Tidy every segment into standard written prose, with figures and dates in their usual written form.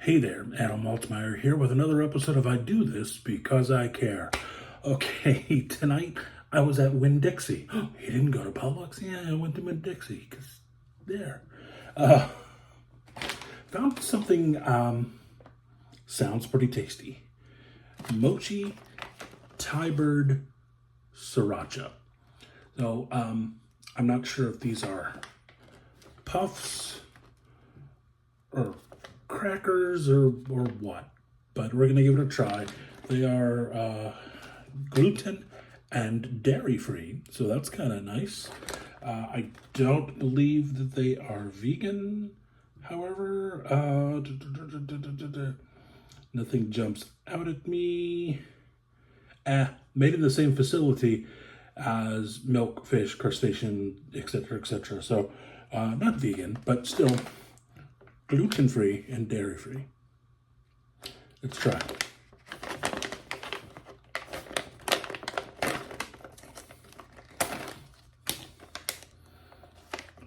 Hey there, Adam Maltmeyer here with another episode of I Do This Because I Care. Okay, tonight I was at Winn-Dixie. He didn't go to Publix? Yeah, I went to Winn-Dixie, because there. Found something, sounds pretty tasty. Mochi Thai bird Sriracha. So, I'm not sure if these are puffs or crackers or what, but we're gonna give it a try. They are gluten and dairy free, so that's kind of nice. I don't believe that they are vegan, however. Nothing jumps out at me. Made in the same facility as milk, fish, crustacean, etc., etc. So not vegan, but still gluten-free and dairy-free. Let's try.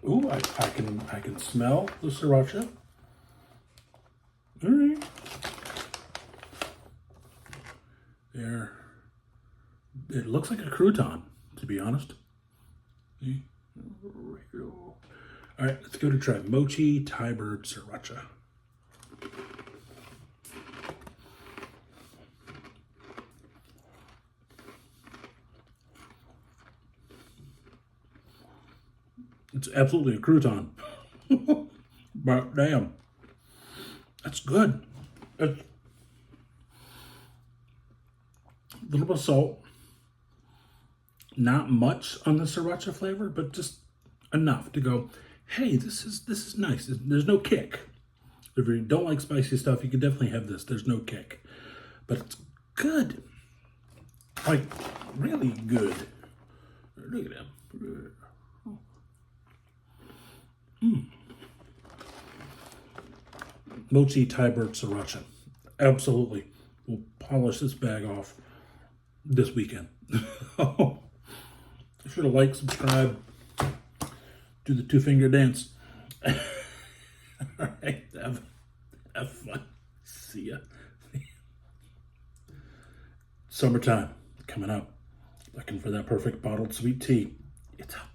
Ooh, I can smell the sriracha. All right. There. It looks like a crouton, to be honest. All right, let's go to try Mochi Thai bird Sriracha. It's absolutely a crouton. But damn, that's good. It's a little bit of salt. Not much on the sriracha flavor, but just enough to go, hey, this is nice. There's no kick. If you don't like spicy stuff, you can definitely have this. There's no kick. But it's good. Like, really good. Look at him. Mochi Thai bird Sriracha. Absolutely. We'll polish this bag off this weekend. Be sure to like, subscribe, do the two-finger dance. All right, have fun. See ya. Summertime coming up. Looking for that perfect bottled sweet tea. It's up.